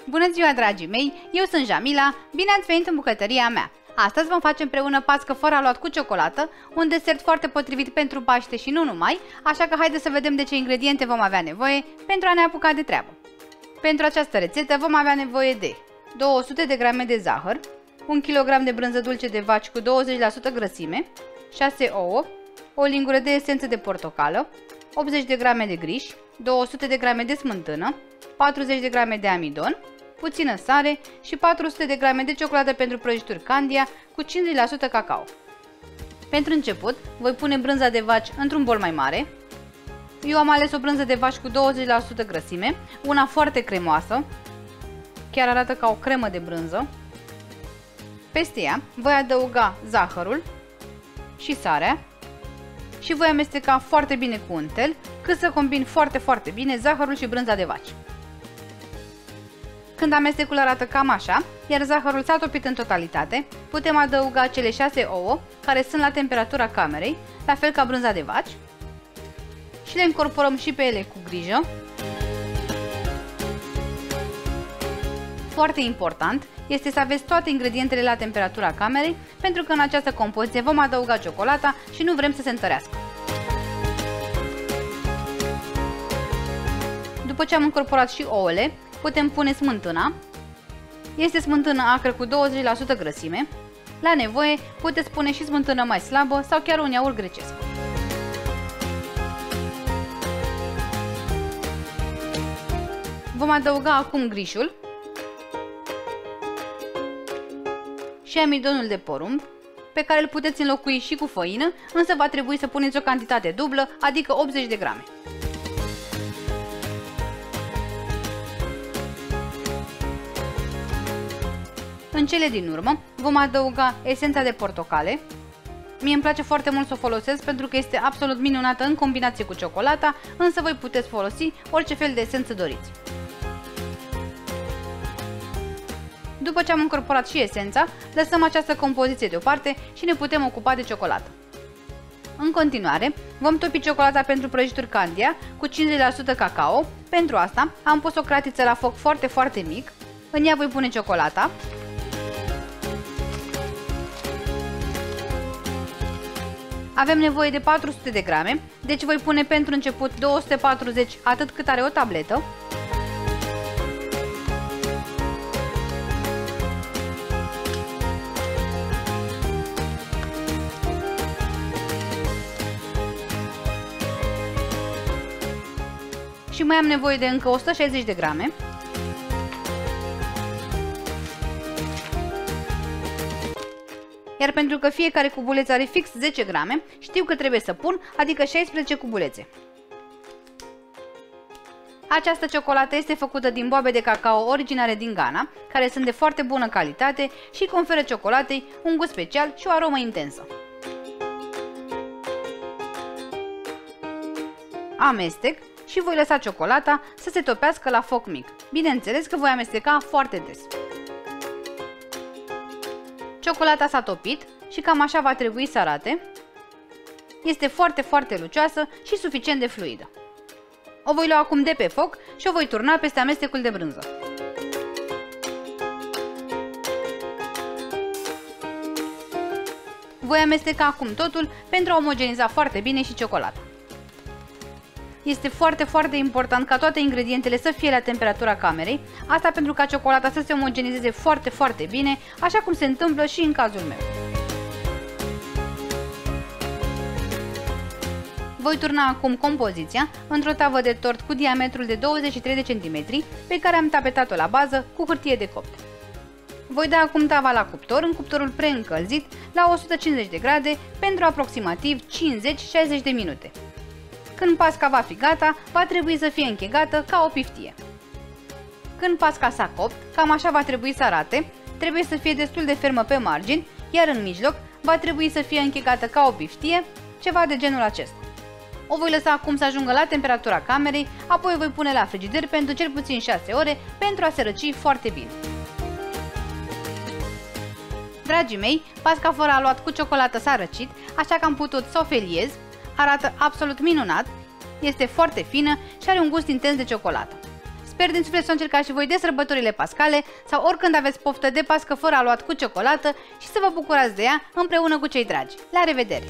Bună ziua, dragii mei! Eu sunt Jamila, bine ați venit în bucătăria mea! Astăzi vom face împreună pască fără aluat cu ciocolată, un desert foarte potrivit pentru Paște și nu numai, așa că haideți să vedem de ce ingrediente vom avea nevoie pentru a ne apuca de treabă. Pentru această rețetă vom avea nevoie de 200 de grame de zahăr, 1 kg de brânză dulce de vaci cu 20% grăsime, 6 ouă, o lingură de esență de portocală, 80 de grame de griș, 200 de grame de smântână, 40 de grame de amidon, puțină sare și 400 de grame de ciocolată pentru prăjituri Candia cu 50% cacao. Pentru început, voi pune brânza de vaci într-un bol mai mare. Eu am ales o brânză de vaci cu 20% grăsime, una foarte cremoasă, chiar arată ca o cremă de brânză. Peste ea voi adăuga zahărul și sarea și voi amesteca foarte bine cu untel, cât să combin foarte bine zahărul și brânza de vaci. Când amestecul arată cam așa, iar zahărul s-a topit în totalitate, putem adăuga cele 6 ouă, care sunt la temperatura camerei, la fel ca brânza de vaci, și le incorporăm și pe ele cu grijă. Foarte important este să aveți toate ingredientele la temperatura camerei, pentru că în această compoziție vom adăuga ciocolata și nu vrem să se întărească. După ce am incorporat și ouăle, putem pune smântâna. Este smântână acră cu 20% grăsime. La nevoie puteți pune și smântână mai slabă sau chiar un iaurt grecesc. Vom adăuga acum grișul și amidonul de porumb, pe care îl puteți înlocui și cu făină, însă va trebui să puneți o cantitate dublă, adică 80 de grame. În cele din urmă vom adăuga esența de portocale. Mie îmi place foarte mult să o folosesc pentru că este absolut minunată în combinație cu ciocolata, însă voi puteți folosi orice fel de esență doriți. După ce am incorporat și esența, lăsăm această compoziție deoparte și ne putem ocupa de ciocolată. În continuare, vom topi ciocolata pentru prăjituri Candia cu 50% cacao. Pentru asta am pus o cratiță la foc foarte mic. În ea voi pune ciocolata. Avem nevoie de 400 de grame, deci voi pune pentru început 240, atât cât are o tabletă. Și mai am nevoie de încă 160 de grame. Iar pentru că fiecare cubuleț are fix 10 grame, știu că trebuie să pun, adică 16 cubulețe. Această ciocolată este făcută din boabe de cacao originare din Ghana, care sunt de foarte bună calitate și conferă ciocolatei un gust special și o aromă intensă. Amestec și voi lăsa ciocolata să se topească la foc mic. Bineînțeles că voi amesteca foarte des. Ciocolata s-a topit și cam așa va trebui să arate. Este foarte lucioasă și suficient de fluidă. O voi lua acum de pe foc și o voi turna peste amestecul de brânză. Voi amesteca acum totul pentru a omogeniza foarte bine și ciocolata. Este foarte important ca toate ingredientele să fie la temperatura camerei, asta pentru ca ciocolata să se omogenizeze foarte bine, așa cum se întâmplă și în cazul meu. Voi turna acum compoziția într-o tavă de tort cu diametrul de 23 de cm, pe care am tapetat-o la bază cu hârtie de copt. Voi da acum tava la cuptor, în cuptorul preîncălzit, la 150 de grade, pentru aproximativ 50-60 de minute. Când pasca va fi gata, va trebui să fie închegată ca o piftie. Când pasca s-a copt, cam așa va trebui să arate, trebuie să fie destul de fermă pe margini, iar în mijloc va trebui să fie închegată ca o piftie, ceva de genul acesta. O voi lăsa acum să ajungă la temperatura camerei, apoi o voi pune la frigider pentru cel puțin 6 ore pentru a se răci foarte bine. Dragii mei, pasca fără aluat cu ciocolată s-a răcit, așa că am putut să o feliez. Arată absolut minunat, este foarte fină și are un gust intens de ciocolată. Sper din suflet să o încercați și voi de sărbătorile pascale sau oricând aveți poftă de pască fără aluat cu ciocolată și să vă bucurați de ea împreună cu cei dragi. La revedere!